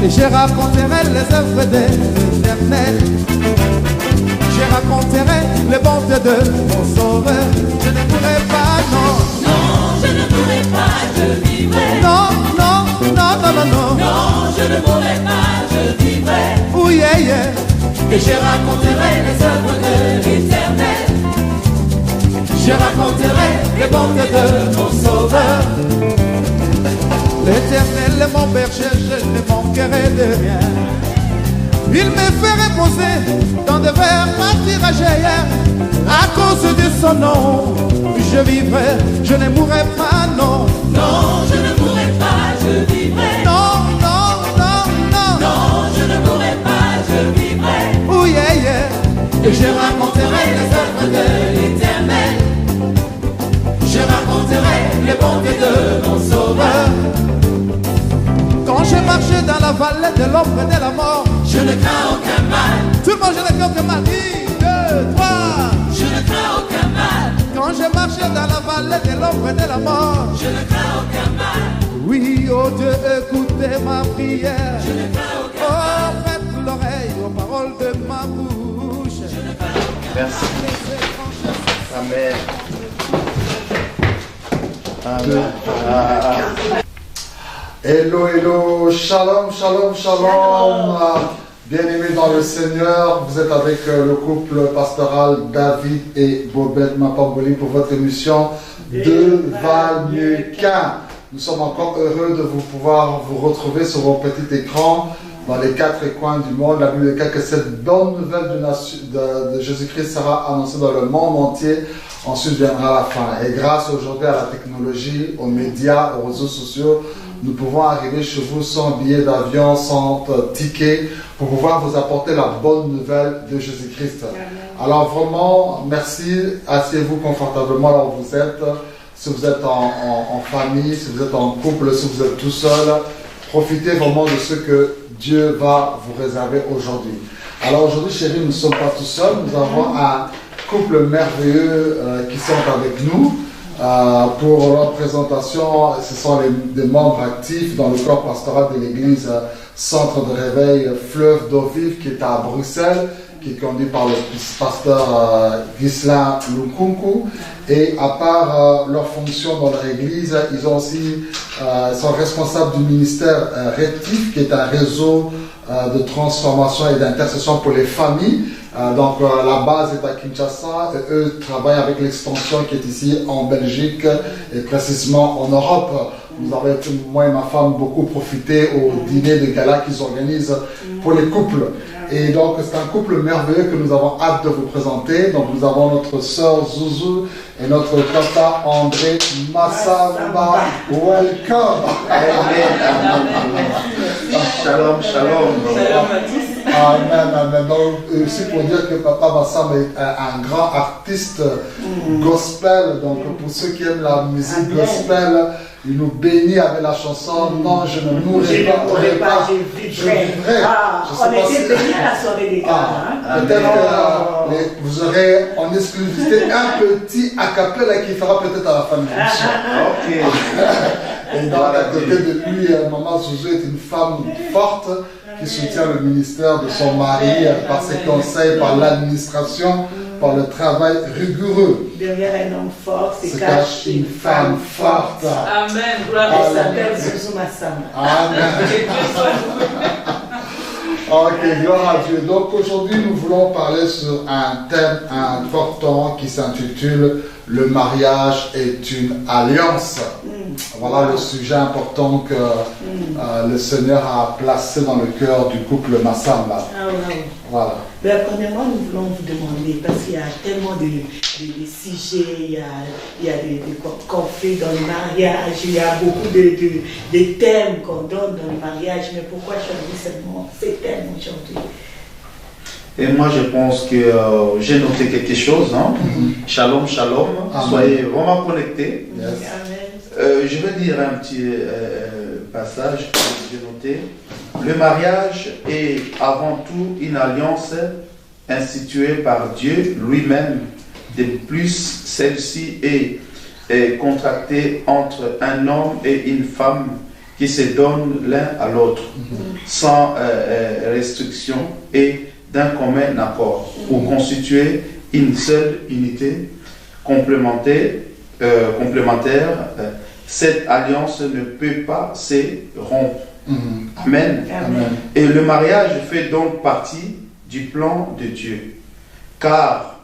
Et je raconterai les œuvres de l'Éternel. Je raconterai les bontés de mon Sauveur. Je ne mourrai pas, non. Non, je ne mourrai pas, je vivrai. Non, non, non, non, non, non. Non, je ne mourrai pas, je vivrai. Oh yeah, yeah. Et je raconterai les œuvres de l'Éternel. Je raconterai les bontés de mon Sauveur. L'Éternel est mon berger, je ne manquerai de rien. Il me fait reposer dans de verts pâturages. À cause de son nom, je vivrai, je ne mourrai pas, non. Non, je ne mourrai pas, je vivrai. Non, non, non, non. Non, je ne mourrai pas, je vivrai. Oh yeah, yeah. Et je raconterai les œuvres de l'Éternel. Je raconterai les bontés de mon Sauveur. Quand je marchais dans la vallée de l'ombre et de la mort, je ne crains aucun mal. Tout le monde, je ne crains aucun mal. 1, 2, 3. Je ne crains aucun mal. Quand je marchais dans la vallée de l'ombre et de la mort, je ne crains aucun mal. Oui, oh Dieu, écoutez ma prière. Je ne crains aucun mal. Oh, prête l'oreille aux paroles de ma bouche. Je ne crains aucun mal. Merci. Amen. Amen. Hello, hello, shalom, shalom, shalom. Bien-aimés dans le Seigneur, vous êtes avec le couple pastoral David et Bobette Mapamboli pour votre émission de Valmuquin. Nous sommes encore heureux de pouvoir vous retrouver sur vos petits écrans dans les 4 coins du monde. La Bible déclare que cette bonne nouvelle de Jésus-Christ sera annoncée dans le monde entier. Ensuite viendra la fin. Et grâce aujourd'hui à la technologie, aux médias, aux réseaux sociaux, nous pouvons arriver chez vous sans billet d'avion, sans ticket, pour pouvoir vous apporter la bonne nouvelle de Jésus-Christ. Alors vraiment, merci. Asseyez-vous confortablement là où vous êtes. Si vous êtes en famille, si vous êtes en couple, si vous êtes tout seul, profitez vraiment de ce que Dieu va vous réserver aujourd'hui. Alors aujourd'hui, chérie, nous ne sommes pas tout seuls. Nous avons un couple merveilleux qui sont avec nous. Pour leur présentation, ce sont des membres actifs dans le corps pastoral de l'église Centre de Réveil Fleuve d'Eau Vive qui est à Bruxelles, qui est conduit par le pasteur Ghislain Lukunku. Et à part leur fonction dans leur église, ils sont responsables du ministère Rétif, qui est un réseau de transformation et d'intercession pour les familles. Donc la base est à Kinshasa et eux travaillent avec l'extension qui est ici en Belgique et précisément en Europe. Nous avons, moi et ma femme, beaucoup profité au dîner de gala qu'ils organisent pour les couples. Et donc c'est un couple merveilleux que nous avons hâte de vous présenter. Donc nous avons notre sœur Zouzou et notre papa André Massamba. Welcome. Shalom, shalom. Amen, amen. Donc, aussi pour dire que Papa Massamba est un grand artiste gospel. Donc, pour ceux qui aiment la musique gospel, il nous bénit avec la chanson Non, je ne mourrai pas, je vivrai. On était bénis à la soirée des gars. Peut-être que vous aurez en exclusivité un petit acapella qui fera peut-être à la fin de l'émission. Ok. Et donc, à côté de lui, Maman Zouzou est une femme forte qui soutient le ministère de son mari par ses conseils, par l'administration, par le travail rigoureux. Derrière un homme fort se cache une femme forte. Amen. Gloire à Elle s'appelle Zouzou Massamba. Amen. Ok, gloire à Dieu. Donc aujourd'hui, nous voulons parler sur un thème important qui s'intitule Le mariage est une alliance. Voilà le sujet important que le Seigneur a placé dans le cœur du couple Massamba. Voilà. Ben, premièrement, nous voulons vous demander, parce qu'il y a tellement de sujets, il y a des conflits dans le mariage, il y a beaucoup de thèmes qu'on donne dans le mariage, mais pourquoi choisir seulement ces thèmes aujourd'hui? Et moi, je pense que j'ai noté quelque chose. Hein? Shalom, shalom. Amen. Soyez vraiment connectés. Yes. Je vais dire un petit passage que j'ai noté. Le mariage est avant tout une alliance instituée par Dieu lui-même. De plus, celle-ci est contractée entre un homme et une femme qui se donnent l'un à l'autre, sans restriction et d'un commun accord, pour constituer une seule unité complémentaire. Cette alliance ne peut pas se rompre. Amen. Amen. Et le mariage fait donc partie du plan de Dieu. Car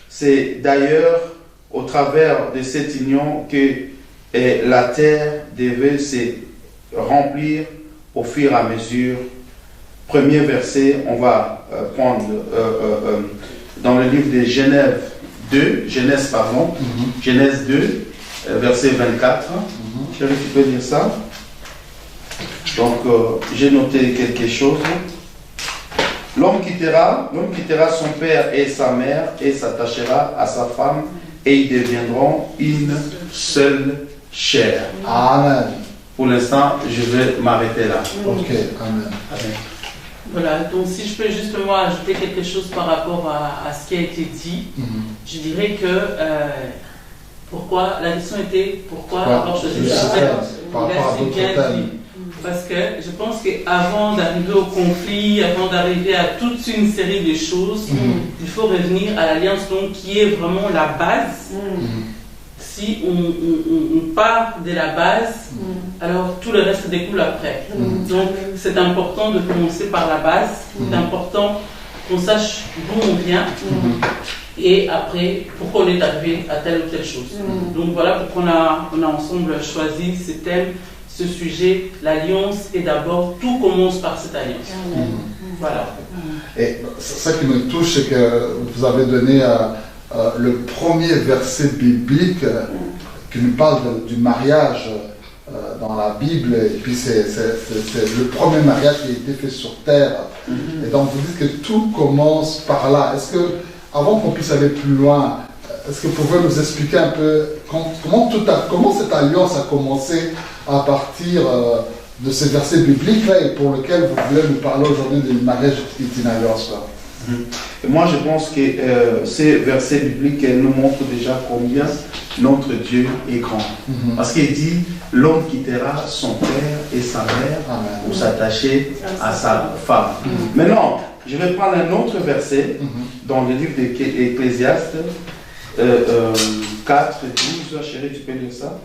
c'est d'ailleurs au travers de cette union que la terre devait se remplir au fur et à mesure. Premier verset, on va prendre dans le livre de Genèse 2, Genèse 2, verset 24. Chérie, tu peux lire ça? Donc, j'ai noté quelque chose. L'homme quittera son père et sa mère et s'attachera à sa femme et ils deviendront une seule chair. Amen. Pour l'instant, je vais m'arrêter là. Ok, amen. Amen. Voilà, donc si je peux justement ajouter quelque chose par rapport à ce qui a été dit, je dirais que pourquoi, la question était pourquoi avoir choisi le thème. C'est bien dit. Parce que je pense qu'avant d'arriver au conflit, avant d'arriver à toute une série de choses, il faut revenir à l'alliance donc, qui est vraiment la base. Si on part de la base, alors tout le reste découle après. Donc c'est important de commencer par la base, c'est important qu'on sache d'où on vient et après pourquoi on est arrivé à telle ou telle chose. Donc voilà pourquoi on a ensemble choisi ce thème, ce sujet, l'alliance, et d'abord tout commence par cette alliance. Voilà. Et ça qui me touche, c'est que vous avez donné le premier verset biblique qui nous parle du mariage dans la Bible, et puis c'est le premier mariage qui a été fait sur terre. Et donc vous dites que tout commence par là. Est-ce que, avant qu'on puisse aller plus loin, est-ce que vous pouvez nous expliquer un peu comment cette alliance a commencé à partir de ces versets bibliques-là et pour lequel vous voulez nous parler aujourd'hui du mariage qui est une alliance là? Moi, je pense que ces versets bibliques nous montrent déjà combien notre Dieu est grand. Parce qu'il dit, l'homme quittera son père et sa mère pour s'attacher à sa femme. Maintenant, je vais prendre un autre verset dans le livre d'Ecclésiaste 4, 12. Chérie, tu peux lire ça?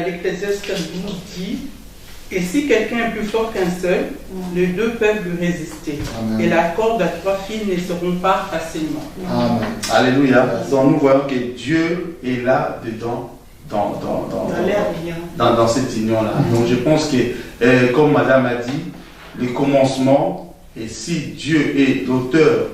L'Ecclésiaste 12 dit: et si quelqu'un est plus fort qu'un seul, les deux peuvent lui résister. Amen. Et la corde à 3 fils ne se rompt pas facilement. Amen. Alléluia. Donc nous voyons que Dieu est là dedans, dans cette union-là. Donc je pense que, comme Madame a dit, le commencement, et si Dieu est l'auteur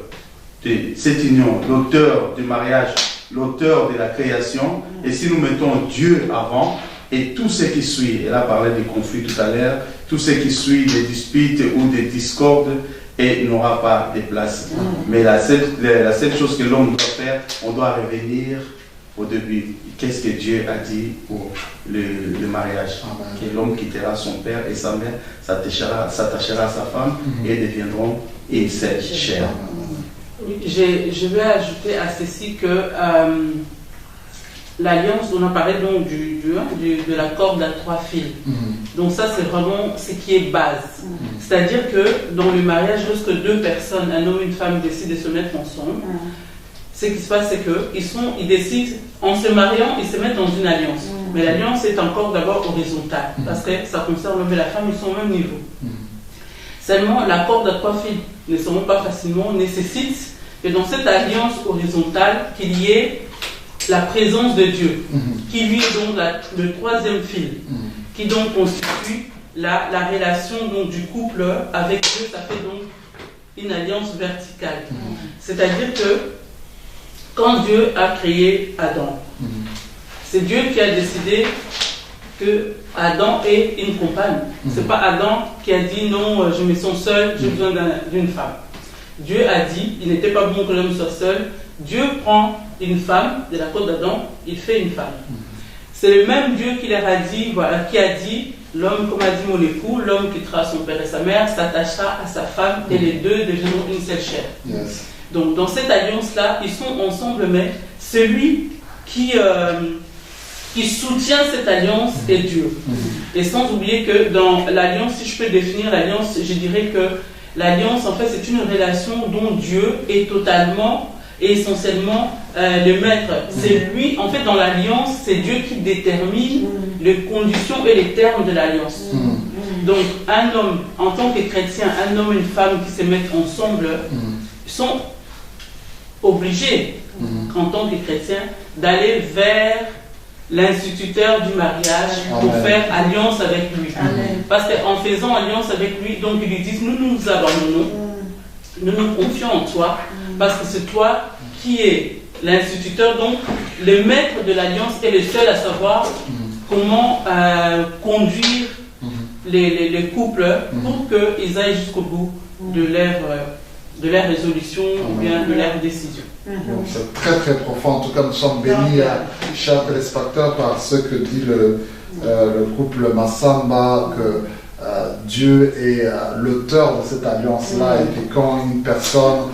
de cette union, l'auteur du mariage, l'auteur de la création, et si nous mettons Dieu avant, et tout ce qui suit, elle a parlé des conflits tout à l'heure, tout ce qui suit des disputes ou des discordes, et n'aura pas de place. Mais la seule chose que l'homme doit faire, on doit revenir au début. Qu'est-ce que Dieu a dit pour le mariage? Que l'homme quittera son père et sa mère, s'attachera à sa femme, et deviendront une seule chair. Je vais ajouter à ceci que l'alliance, on a parlé donc de la corde à 3 fils. Donc ça, c'est vraiment ce qui est base. C'est-à-dire que dans le mariage, lorsque 2 personnes, un homme et une femme, décident de se mettre ensemble, ce qui se passe, c'est qu'ils décident, en se mariant, ils se mettent dans une alliance. Mais l'alliance est encore d'abord horizontale, parce que ça concerne l'homme et la femme, ils sont au même niveau. Seulement, la corde à 3 fils ne se rompt pas facilement, nécessite que dans cette alliance horizontale, qu'il y ait la présence de Dieu, qui lui est donc le 3e fil, qui donc constitue la relation donc, du couple avec Dieu. Ça fait donc une alliance verticale. C'est-à-dire que quand Dieu a créé Adam, c'est Dieu qui a décidé que Adam ait une compagne. C'est pas Adam qui a dit non, je me sens seul, j'ai besoin d'une femme. Dieu a dit, il n'était pas bon que l'homme soit seul. Dieu prend une femme de la côte d'Adam, il fait une femme. C'est le même Dieu qui leur a dit, voilà, qui a dit, l'homme, comme a dit mon époux, l'homme quittera son père et sa mère, s'attachera à sa femme, et les deux deviendront une seule chair. Donc dans cette alliance-là, ils sont ensemble, mais celui qui qui soutient cette alliance est Dieu. Et sans oublier que dans l'alliance, si je peux définir l'alliance, je dirais que l'alliance, en fait, c'est une relation dont Dieu est totalement et essentiellement le maître. C'est lui, en fait, dans l'alliance, c'est Dieu qui détermine les conditions et les termes de l'alliance. Donc, un homme, en tant que chrétien, un homme et une femme qui se mettent ensemble sont obligés, en tant que chrétiens, d'aller vers l'instituteur du mariage pour faire alliance avec lui. Parce qu'en faisant alliance avec lui, donc ils lui disent, nous nous abandonnons, nous nous confions en toi, parce que c'est toi qui es l'instituteur, donc le maître de l'alliance est le seul à savoir comment conduire les couples pour qu'ils aillent jusqu'au bout de leur résolution ou bien de leur décision. Donc c'est très très profond. En tout cas, nous sommes bénis, chers téléspectateurs, par ce que dit le couple Massamba, que Dieu est l'auteur de cette alliance-là et que quand une personne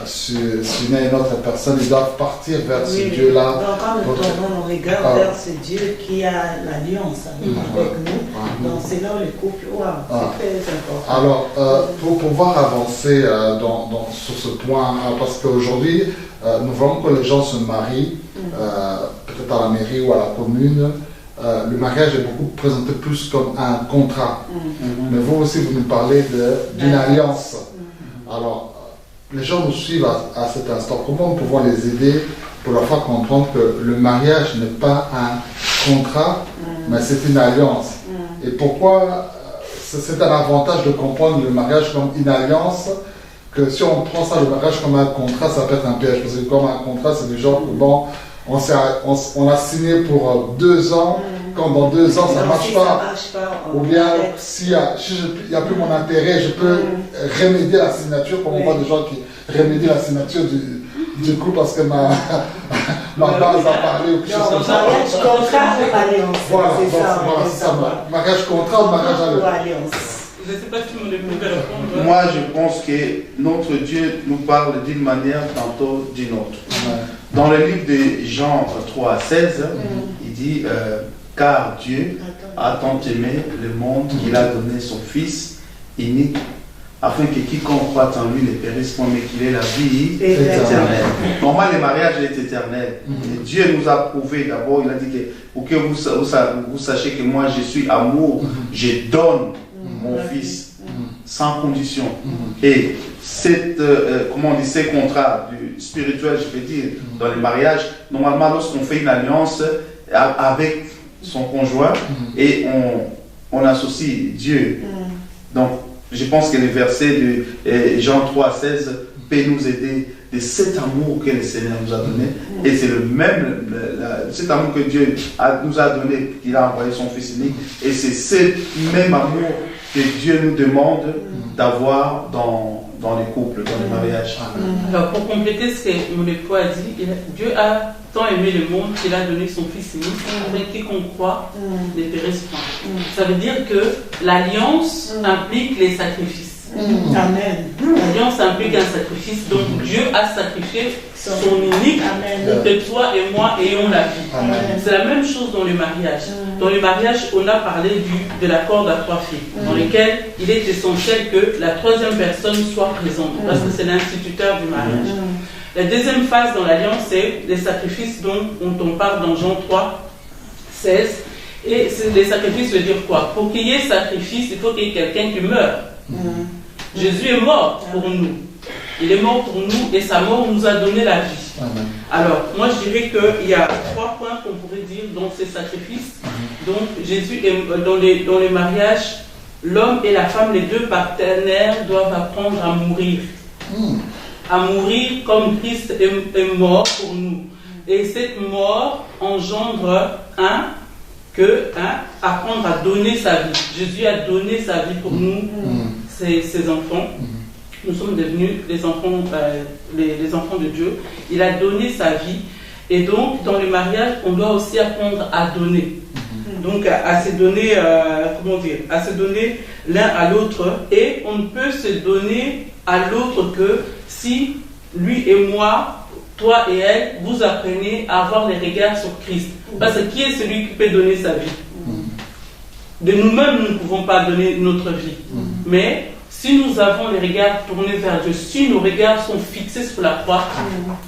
s'unit à une autre personne, ils doivent partir vers ce Dieu-là. Donc quand nous tournons nos regards vers ce Dieu qui a l'alliance avec nous, donc c'est là le couple, c'est très important. Alors, pour pouvoir avancer sur ce point, parce qu'aujourd'hui, nous voyons que les gens se marient, peut-être à la mairie ou à la commune. Le mariage est beaucoup présenté plus comme un contrat. Mais vous aussi, vous nous parlez d'une alliance. Alors, les gens nous suivent à cet instant. Comment nous pouvons les aider pour leur faire comprendre que le mariage n'est pas un contrat, mais c'est une alliance. Et pourquoi c'est un avantage de comprendre le mariage comme une alliance, que si on prend ça, le mariage comme un contrat, ça peut être un piège. Parce que comme un contrat, c'est du genre que bon, on a signé pour 2 ans, quand dans 2 ans ça ne marche pas, ou bien s'il n'y a plus mon intérêt, je peux remédier la signature, comme on voit des gens qui remédient la signature du coup parce que ma base a parlé ou quelque chose comme ça. Mariage contrat ou alliance. Voilà, c'est ça. Mariage contrat ou mariage alliance. Je ne sais pas si mon époux peut répondre. Moi, je pense que notre Dieu nous parle d'une manière, tantôt d'une autre. Dans le livre de Jean 3,16, il dit car Dieu a tant aimé le monde qu'il a donné son Fils unique, afin que quiconque croit en lui ne périsse pas, mais qu'il ait la vie éternelle. Normalement, le mariage est éternel. Et Dieu nous a prouvé d'abord, il a dit que pour que vous sachiez que moi je suis amour, je donne mon Fils sans condition. Et comment on dit, ces contrats spirituels, je peux dire, dans les mariages, normalement, lorsqu'on fait une alliance avec son conjoint et on associe Dieu. Donc, je pense que le verset de Jean 3,16 peut nous aider de cet amour que le Seigneur nous a donné. Et c'est le même, cet amour que Dieu nous a donné, qu'il a envoyé son Fils unique. Et c'est ce même amour que Dieu nous demande d'avoir dans les couples, dans les mariages. Alors, pour compléter ce que mon époux a dit, Dieu a tant aimé le monde qu'il a donné son Fils unique, avec quiconque croit ne périsse pas. Ça veut dire que l'alliance implique les sacrifices. Amen. L'alliance implique un sacrifice, donc Dieu a sacrifié son unique pour que toi et moi ayons la vie. C'est la même chose dans le mariage. Dans le mariage, on a parlé de la corde à 3 fils, dans lequel il est essentiel que la 3e personne soit présente, parce que c'est l'instituteur du mariage. La deuxième phase dans l'alliance, c'est les sacrifices dont on parle dans Jean 3,16. Et les sacrifices veut dire quoi? Pour qu'il y ait sacrifice, il faut qu'il y ait quelqu'un qui meure. Jésus est mort pour nous. Il est mort pour nous et sa mort nous a donné la vie. Alors, moi je dirais qu'il y a 3 points qu'on pourrait dire dans ces sacrifices. Donc, Jésus est dans les mariages, l'homme et la femme, les 2 partenaires doivent apprendre à mourir. À mourir comme Christ est mort pour nous. Et cette mort engendre apprendre à donner sa vie. Jésus a donné sa vie pour nous, ses enfants. Nous sommes devenus les enfants de Dieu. Il a donné sa vie. Et donc, dans le mariage, on doit aussi apprendre à donner. Donc, à se donner, à se donner l'un à l'autre. Et on ne peut se donner à l'autre que si lui et moi, toi et elle, vous apprenez à avoir les regards sur Christ. Parce que qui est celui qui peut donner sa vie? De nous-mêmes, nous ne pouvons pas donner notre vie. Mais si nous avons les regards tournés vers Dieu, si nos regards sont fixés sur la croix,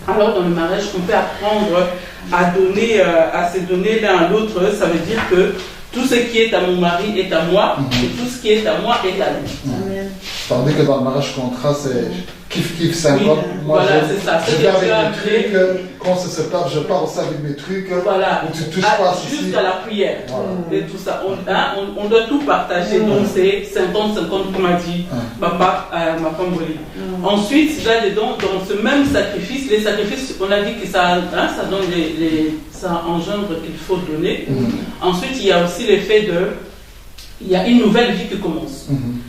alors dans le mariage, on peut apprendre à donner, à se donner l'un à l'autre. Ça veut dire que tout ce qui est à mon mari est à moi, et tout ce qui est à moi est à lui. Amen. Tandis que dans le mariage contrat, c'est kiff 50. Oui, Moi, voilà, c'est ça. je viens avec mes trucs. Quand on se sépare, je pars aussi avec mes trucs. Voilà. Où tu touches pas ici. Jusqu'à la prière. Voilà. Et tout ça. On doit tout partager. Donc c'est 50-50 comme a dit papa, ma femme Boli. Ensuite, là-dedans, dans ce même sacrifice, les sacrifices, on a dit que ça donne ça engendre qu'il faut donner. Ensuite, il y a aussi l'effet il y a une nouvelle vie qui commence.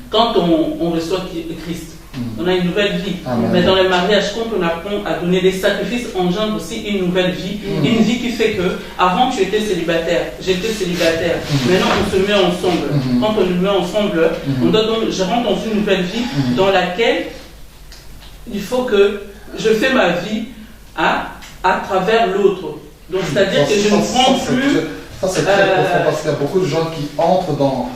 Quand on reçoit Christ, on a une nouvelle vie. Amen. Mais dans le mariage, quand on apprend à donner des sacrifices, engendre aussi une nouvelle vie. Une vie qui fait que, avant tu étais célibataire, j'étais célibataire. Maintenant on se met ensemble. Quand on nous met ensemble, je rentre dans une nouvelle vie dans laquelle il faut que je fais ma vie à travers l'autre. Donc c'est-à-dire que je ne prends plus... Ça c'est très profond parce qu'il y a beaucoup de gens qui entrent dans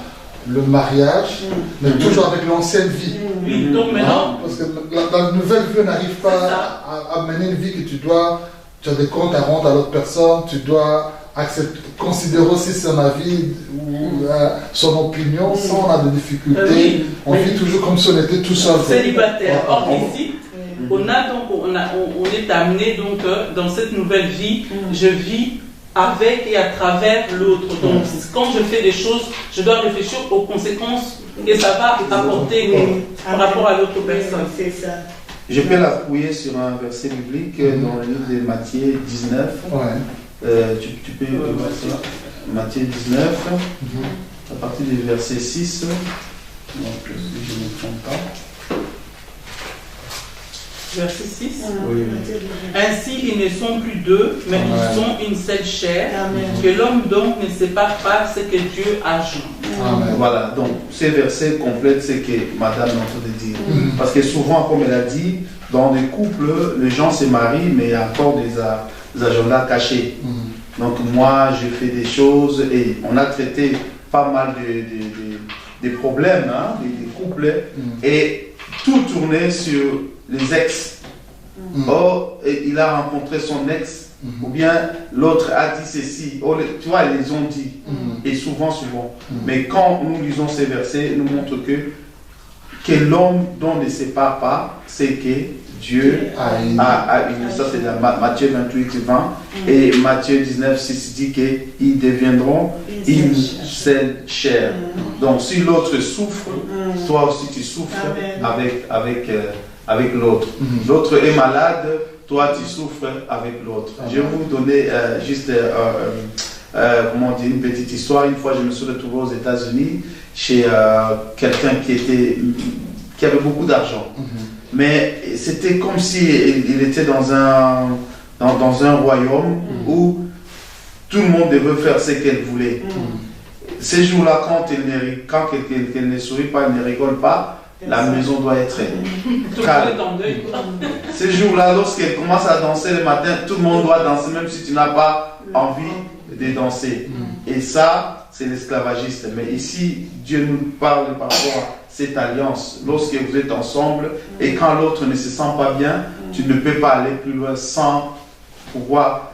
le mariage, mais toujours avec l'ancienne vie. Oui, donc maintenant... Parce que la nouvelle vie n'arrive pas à mener une vie que tu as des comptes à rendre à l'autre personne, tu dois considérer aussi son avis ou son opinion, sans on a des difficultés. On vit toujours comme si on était tout seul. Célibataire. Or ici, on est amené donc dans cette nouvelle vie, je vis avec et à travers l'autre. Donc, quand je fais des choses, je dois réfléchir aux conséquences que ça va apporter par rapport à l'autre personne. C'est ça. Je peux l'appuyer sur un verset biblique dans le livre de Matthieu 19. Tu peux Matthieu 19, à partir du verset 6. Donc, si je ne me trompe pas. Verset 6. Oui. Ainsi, ils ne sont plus deux, mais ils sont une seule chair. Amen. Que l'homme donc ne sépare pas ce que Dieu a joint. Voilà, donc ces versets complètent ce que Madame est en train de dire. Parce que souvent, comme elle a dit, dans des couples, les gens se marient, mais il y a encore des agendas cachés. Donc moi, j'ai fait des choses et on a traité pas mal des problèmes, des couples, et tout tournait sur les ex. Or, il a rencontré son ex, ou bien l'autre a dit ceci. Oh, tu vois, ils ont dit. Et souvent. Mais quand nous lisons ces versets, nous montre que l'homme dont ne sépare pas, c'est que Dieu a une. Ça, c'est dans Matthieu 28, 20. Et Matthieu 19, 6 dit qu'ils deviendront une seule chair. Donc, si l'autre souffre, toi aussi tu souffres avec l'autre. L'autre est malade, toi tu souffres avec l'autre. Je vais vous donner juste une petite histoire. Une fois, je me suis retrouvé aux États-Unis chez quelqu'un qui avait beaucoup d'argent. Mais c'était comme s'il était dans un royaume où tout le monde devait faire ce qu'elle voulait. Ces jours-là, quand elle ne sourit pas, elle ne rigole pas, la maison doit être calme. Ces jours-là, lorsqu'elle commence à danser le matin, tout le monde doit danser, même si tu n'as pas envie de danser. Et ça, c'est l'esclavagiste. Mais ici, Dieu nous parle par rapport à cette alliance. Lorsque vous êtes ensemble et quand l'autre ne se sent pas bien, tu ne peux pas aller plus loin sans pouvoir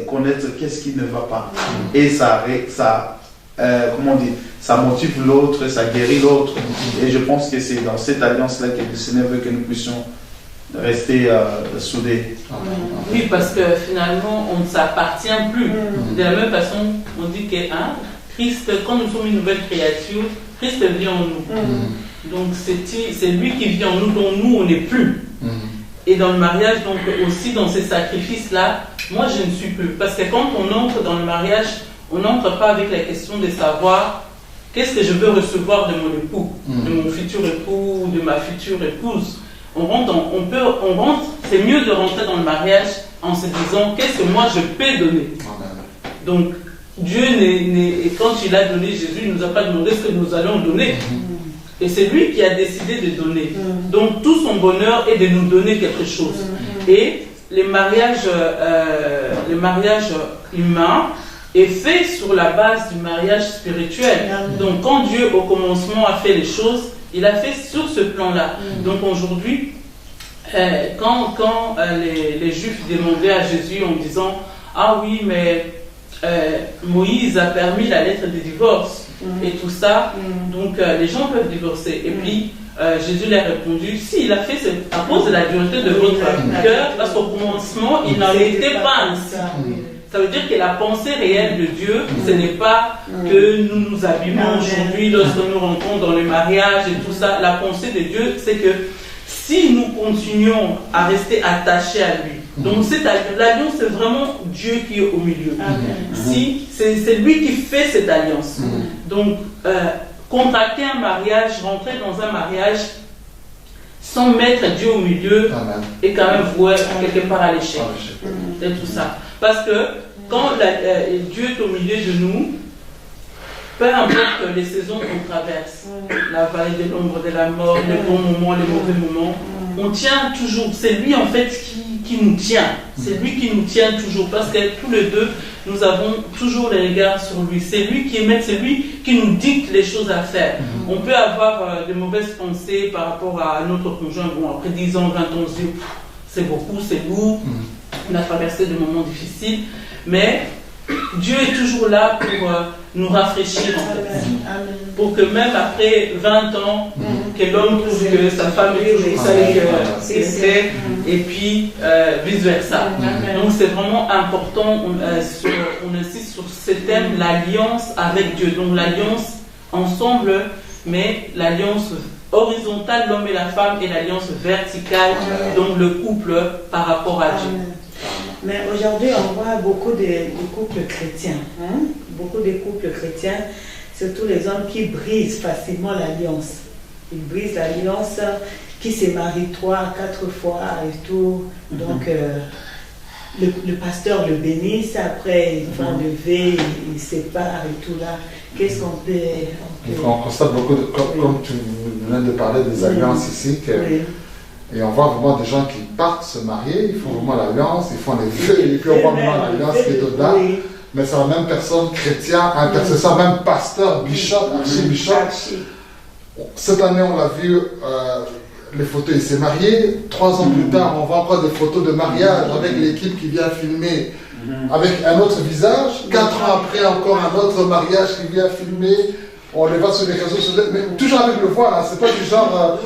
connaître qu'est-ce qui ne va pas. Et ça motive l'autre, ça guérit l'autre. Et je pense que c'est dans cette alliance-là que le Seigneur veut que nous puissions rester soudés. Oui, parce que finalement, on ne s'appartient plus. De la même façon, on dit que Christ, quand nous sommes une nouvelle créature, Christ vit en nous. Donc c'est lui qui vit en nous, dont nous, on n'est plus. Et dans le mariage, donc aussi dans ces sacrifices-là, moi je ne suis plus. Parce que quand on entre dans le mariage, on n'entre pas avec la question de savoir qu'est-ce que je veux recevoir de mon époux, de mon futur époux, de ma future épouse. C'est mieux de rentrer dans le mariage en se disant qu'est-ce que moi je peux donner. Donc Dieu, quand il a donné Jésus, il ne nous a pas demandé ce que nous allons donner. Et c'est lui qui a décidé de donner. Donc tout son bonheur est de nous donner quelque chose. Et les mariages humains est fait sur la base du mariage spirituel. Donc quand Dieu au commencement a fait les choses, il a fait sur ce plan-là. Donc aujourd'hui, quand les Juifs demandaient à Jésus en disant « Ah oui, mais Moïse a permis la lettre de divorce et tout ça, donc les gens peuvent divorcer. » Et puis Jésus leur a répondu « Si, il a fait à cause de la dureté de votre cœur, parce qu'au commencement, il n'en était pas ainsi. » Ça veut dire que la pensée réelle de Dieu, ce n'est pas que nous nous abîmons aujourd'hui lorsque nous rentrons dans le mariage et tout ça. La pensée de Dieu, c'est que si nous continuons à rester attachés à lui, donc l'alliance, c'est vraiment Dieu qui est au milieu. Si, c'est lui qui fait cette alliance. Donc, contracter un mariage, rentrer dans un mariage sans mettre Dieu au milieu et quand même vouer quelque part à l'échec. C'est tout ça. Parce que quand Dieu est au milieu de nous, peu importe les saisons qu'on traverse, la vallée de l'ombre de la mort, les bons moments, les mauvais moments, on tient toujours. C'est lui en fait qui nous tient. C'est lui qui nous tient toujours. Parce que tous les deux, nous avons toujours les regards sur lui. C'est lui qui émet, c'est lui qui nous dicte les choses à faire. On peut avoir de mauvaises pensées par rapport à notre conjoint. Bon, après 10 ans, 20 ans, c'est beaucoup, c'est lourd. On a traversé des moments difficiles. Mais Dieu est toujours là pour nous rafraîchir en fait. Pour que même après 20 ans, que l'homme trouve que sa femme est toujours celle qu'elle était, et puis vice versa. Donc c'est vraiment important, on insiste sur ce thème, l'alliance avec Dieu. Donc l'alliance ensemble, mais l'alliance horizontale, l'homme et la femme, et l'alliance verticale, donc le couple par rapport à Dieu. Mais aujourd'hui, on voit beaucoup de couples chrétiens. Beaucoup de couples chrétiens, surtout les hommes qui brisent facilement l'alliance. Ils brisent l'alliance, qui se marient 3, 4 fois et tout. Donc, le pasteur le bénisse, après ils font lever, ils se séparent et tout là. Qu'est-ce qu'on peut... On constate beaucoup, comme tu viens de parler des alliances ici, et on voit vraiment des gens qui partent se marier, ils font vraiment l'alliance, ils font les vœux, et puis on voit vraiment l'alliance qui est au-delà. Mais c'est la même personne, chrétien, intercesseur, même pasteur, bishop, archibishop. Cette année, on l'a vu, les photos, il s'est marié. 3 ans plus tard, on voit encore des photos de mariage avec l'équipe qui vient filmer avec un autre visage. 4 ans après, encore un autre mariage qui vient filmer. On les voit sur les réseaux sociaux, mais toujours avec le voile, c'est pas du genre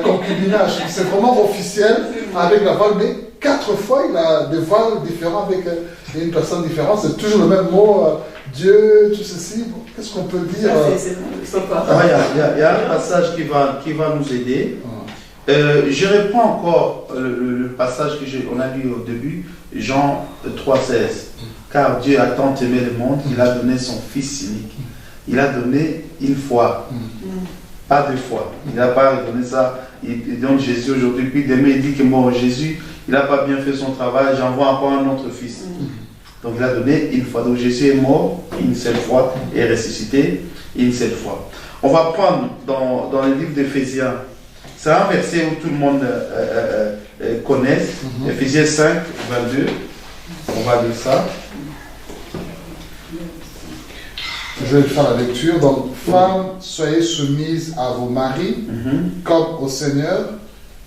concubinage, c'est vraiment officiel avec la voile, mais 4 fois il a des voiles différents avec une personne différente, c'est toujours le même mot, Dieu, tout ceci. Qu'est-ce qu'on peut dire? Il y a un passage qui va nous aider. Je reprends encore le passage qu'on a lu au début, Jean 3,16. Car Dieu a tant aimé le monde qu'il a donné son Fils unique. Il a donné une fois, pas 2 fois. Il n'a pas donné ça. Il donne Jésus aujourd'hui, puis demain il dit que moi, Jésus, il n'a pas bien fait son travail, j'envoie encore un autre fils. Donc il a donné une fois. Donc Jésus est mort une seule fois et ressuscité une seule fois. On va prendre dans le livre d'Éphésiens, c'est un verset où tout le monde connaît, Éphésiens 5, 22. On va lire ça. Je vais faire la lecture. Donc, femmes, soyez soumises à vos maris, comme au Seigneur,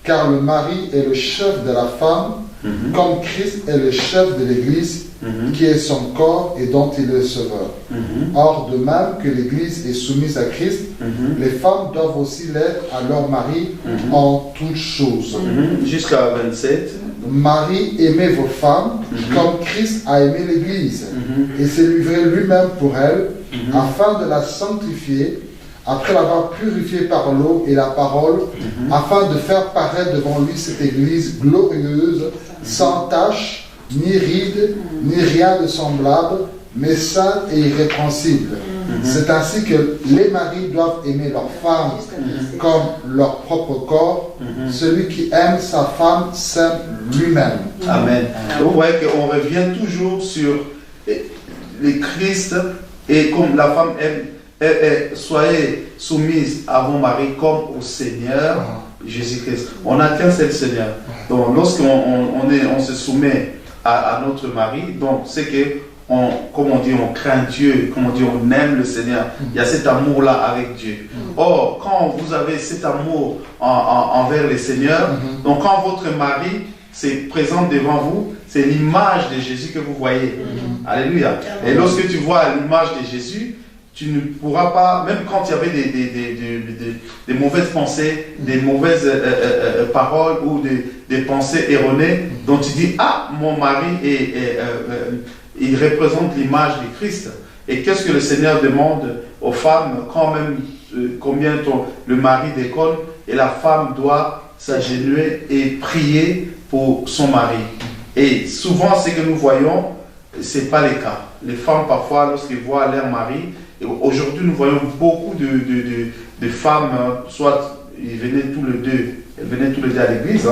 car le mari est le chef de la femme, comme Christ est le chef de l'Église, qui est son corps et dont il est le sauveur. Or, de même que l'Église est soumise à Christ, les femmes doivent aussi l'être à leur mari en toutes choses. Jusqu'à 27. Marie, aimez vos femmes, comme Christ a aimé l'Église, et s'est livré lui-même pour elle, afin de la sanctifier, après l'avoir purifiée par l'eau et la parole, afin de faire paraître devant lui cette Église glorieuse, sans tache, ni ride, ni rien de semblable, mais sainte et irrépréhensible. C'est ainsi que les maris doivent aimer leurs femmes comme leur propre corps. Celui qui aime sa femme s'aime lui-même. Amen. Donc vous voyez qu'on revient toujours sur le Christ, et comme la femme aime, soyez soumise à vos maris comme au Seigneur. Jésus-Christ. On n'a qu'un seul Seigneur. Donc lorsqu'on se soumet à notre mari, donc c'est que comme on dit, on craint Dieu, comme on dit, on aime le Seigneur. Il y a cet amour-là avec Dieu. Or, quand vous avez cet amour envers le Seigneur, donc quand votre mari se présente devant vous, c'est l'image de Jésus que vous voyez. Alléluia. Et lorsque tu vois l'image de Jésus, tu ne pourras pas, même quand il y avait des mauvaises pensées, des mauvaises paroles ou des pensées erronées, dont tu dis, ah, mon mari il représente l'image de Christ. Et qu'est-ce que le Seigneur demande aux femmes, quand même, combien le mari déconne, et la femme doit s'agenouiller et prier pour son mari. Et souvent, ce que nous voyons, ce n'est pas le cas. Les femmes, parfois, lorsqu'elles voient leur mari, aujourd'hui, nous voyons beaucoup de femmes, soit ils venaient tous les deux à l'église,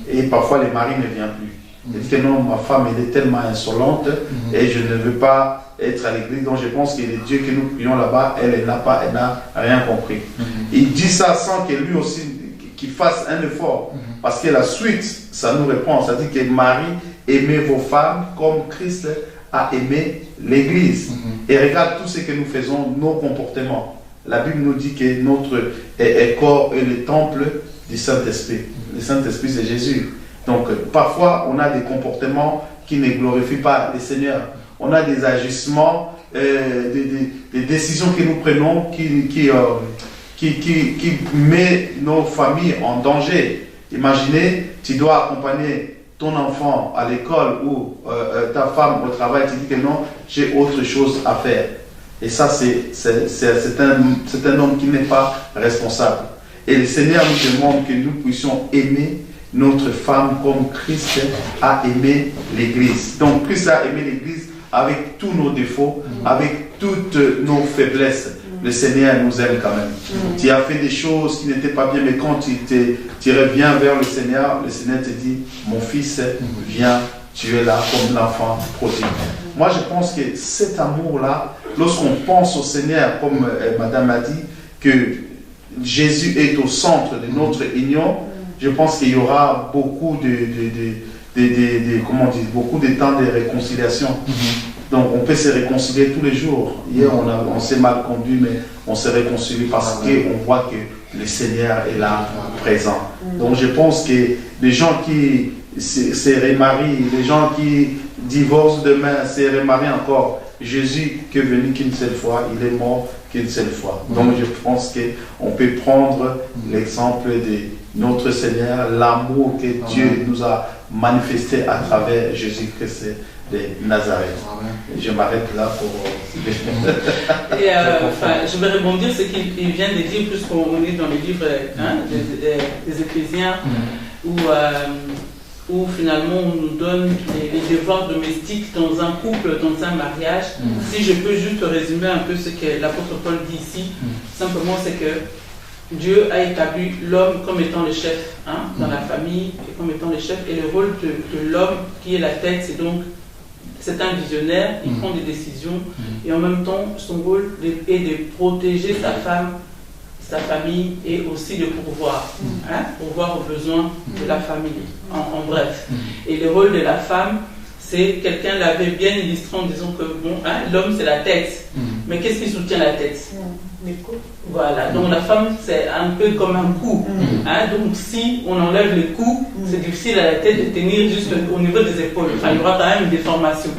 et parfois les maris ne viennent plus. Ils disent que non, ma femme elle est tellement insolente et je ne veux pas être à l'église, donc je pense que le Dieu que nous prions là-bas, elle n'a rien compris. Il dit ça sans que lui aussi qu'il fasse un effort, parce que la suite, ça nous répond, ça dit que Marie, aimez vos femmes comme Christ a aimé l'église. Et regarde tout ce que nous faisons, nos comportements. La Bible nous dit que notre corps est le temple du Saint-Esprit. Le Saint-Esprit, c'est Jésus. Donc, parfois, on a des comportements qui ne glorifient pas le Seigneur. On a des agissements, des décisions que nous prenons qui met nos familles en danger. Imaginez, tu dois accompagner ton enfant à l'école ou ta femme au travail, tu dis que non, j'ai autre chose à faire. Et ça, c'est un homme qui n'est pas responsable. Et le Seigneur nous demande que nous puissions aimer notre femme comme Christ a aimé l'Église. Donc Christ a aimé l'Église avec tous nos défauts, avec toutes nos faiblesses. Le Seigneur nous aime quand même. Tu as fait des choses qui n'étaient pas bien, mais quand tu reviens vers le Seigneur te dit, mon fils, viens, tu es là comme l'enfant prodigue. Moi, je pense que cet amour-là, lorsqu'on pense au Seigneur, comme Madame a dit, que Jésus est au centre de notre union, je pense qu'il y aura beaucoup beaucoup de temps de réconciliation. Donc on peut se réconcilier tous les jours. Hier on s'est mal conduit, mais on se réconcilie parce qu'on voit que le Seigneur est là, présent. Donc je pense que les gens qui se remarient, les gens qui divorcent demain, se remarient encore. Jésus qui est venu qu'une seule fois, il est mort qu'une seule fois. Donc je pense qu'on peut prendre l'exemple de notre Seigneur, l'amour que Dieu nous a manifesté à travers Jésus-Christ de Nazareth. Je m'arrête là pour... Et je vais rebondir ce qu'il vient de dire, puisqu'on est dans les livres des Éphésiens, où finalement on nous donne les devoirs domestiques dans un couple, dans un mariage. Si je peux juste résumer un peu ce que l'apôtre Paul dit ici, simplement c'est que Dieu a établi l'homme comme étant le chef dans la famille, comme étant le chef, et le rôle de l'homme qui est la tête, c'est un visionnaire, il prend des décisions, et en même temps son rôle est de protéger sa femme, sa famille, et aussi de pourvoir aux besoins de la famille, en bref. Et le rôle de la femme, c'est, quelqu'un l'avait bien illustré en disant que l'homme c'est la tête, mais qu'est-ce qui soutient la tête? Les coups. Voilà, donc la femme c'est un peu comme un cou. Donc si on enlève le cou, c'est difficile à la tête de tenir juste au niveau des épaules. Enfin, il y aura quand même une déformation.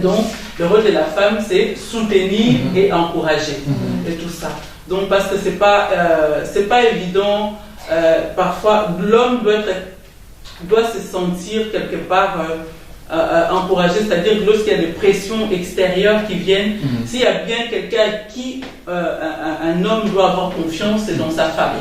Donc le rôle de la femme c'est soutenir et encourager et tout ça. Donc parce que c'est pas évident. Parfois l'homme doit se sentir quelque part encouragé, c'est-à-dire que lorsqu'il y a des pressions extérieures qui viennent, s'il y a bien quelqu'un à qui un homme doit avoir confiance, c'est dans sa femme.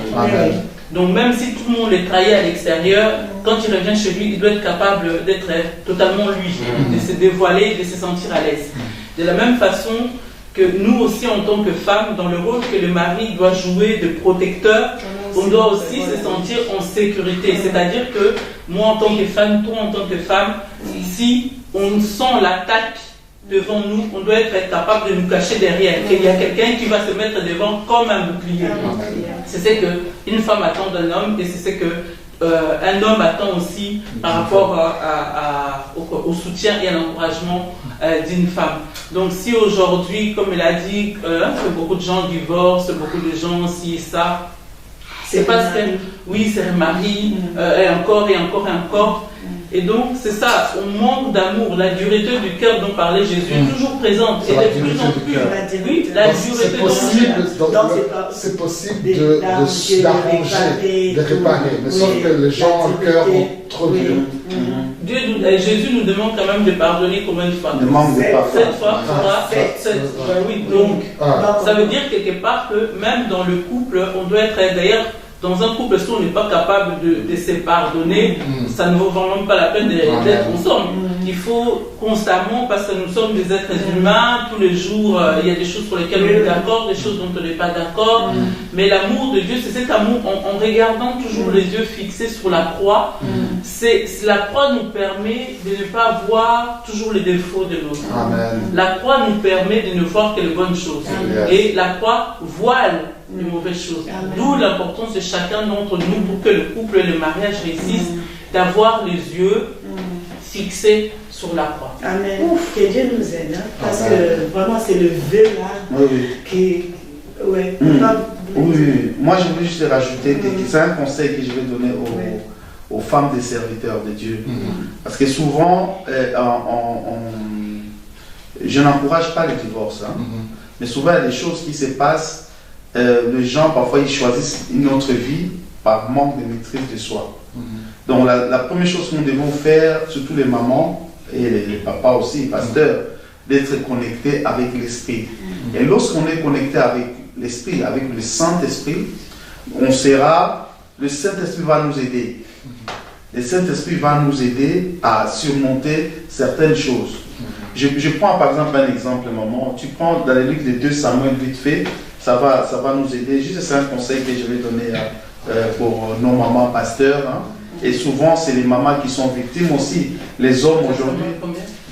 Donc même si tout le monde est trahi à l'extérieur, quand il revient chez lui, il doit être capable d'être totalement lui, de se dévoiler, de se sentir à l'aise. De la même façon que nous aussi en tant que femmes, dans le rôle que le mari doit jouer de protecteur, on doit aussi se sentir en sécurité. C'est-à-dire que moi en tant que femme, toi en tant que femme, si on sent l'attaque devant nous, on doit être capable de nous cacher derrière. Qu'il y a quelqu'un qui va se mettre devant comme un bouclier. C'est ce qu'une femme attend d'un homme et c'est ce que un homme attend aussi par rapport au soutien et à l'encouragement d'une femme. Donc si aujourd'hui, comme elle a dit, que beaucoup de gens divorcent, beaucoup de gens ci et ça, c'est parce que, oui, c'est remarié, et encore et encore et encore. Et donc, c'est ça, on manque d'amour. La dureté du cœur dont parlait Jésus est toujours présente. Et de plus en plus. Oui, la dureté c'est possible d'arranger, de réparer. Mais sauf que les gens, le cœur, ont trop dur. Jésus nous demande quand même de pardonner combien de fois? 7 fois. Oui, donc, ça veut dire quelque part que même dans le couple, on doit être d'ailleurs. Dans un couple, si on n'est pas capable de se pardonner, ça ne vaut vraiment pas la peine d'être ensemble. Il faut constamment, parce que nous sommes des êtres humains, tous les jours, il y a des choses sur lesquelles on est d'accord, des choses dont on n'est pas d'accord. Mais l'amour de Dieu, c'est cet amour, en regardant toujours les yeux fixés sur la croix, la croix nous permet de ne pas voir toujours les défauts de l'autre. La croix nous permet de ne voir que les bonnes choses. Et la croix voile les mauvaises choses. D'où l'importance de chacun d'entre nous pour que le couple et le mariage réussissent, d'avoir les yeux fixés sur la croix. Amen. Que Dieu nous aide, hein, parce que vraiment c'est le vœu là qui... Ouais. Oui, moi je voulais juste rajouter que c'est un conseil que je vais donner aux femmes des serviteurs de Dieu. Parce que souvent, je n'encourage pas le divorce, hein, mais souvent il y a des choses qui se passent. Les gens parfois ils choisissent une autre vie par manque de maîtrise de soi. Donc la première chose que nous devons faire, surtout les mamans et les papas aussi, les pasteurs, d'être connectés avec l'esprit. Et lorsqu'on est connecté avec l'esprit, avec le Saint-Esprit, le Saint-Esprit va nous aider. Le Saint-Esprit va nous aider à surmonter certaines choses. Je prends par exemple un exemple, maman. Tu prends dans les livres de 2 Samuel vite fait. Ça va nous aider. Juste, c'est un conseil que je vais donner pour nos mamans pasteurs. Hein. Et souvent, c'est les mamans qui sont victimes aussi. Les hommes aujourd'hui.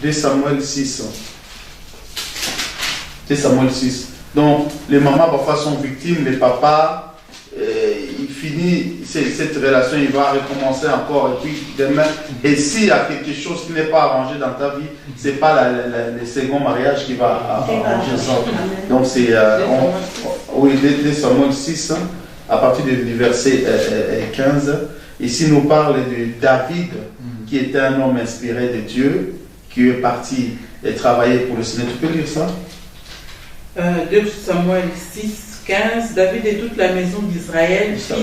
2 Samuel 6. 2 Samuel 6. Donc, les mamans parfois sont victimes. Les papas, il finit cette relation, il va recommencer encore. Et puis demain, et s'il y a quelque chose qui n'est pas arrangé dans ta vie, ce n'est pas le second mariage qui va arranger ça. Donc c'est 2 Samuel 6, à partir du verset 15. Ici nous parle de David, qui était un homme inspiré de Dieu, qui est parti et travailler pour le Seigneur. Tu peux lire ça? 2 Samuel 6. 15, David et toute la maison d'Israël fit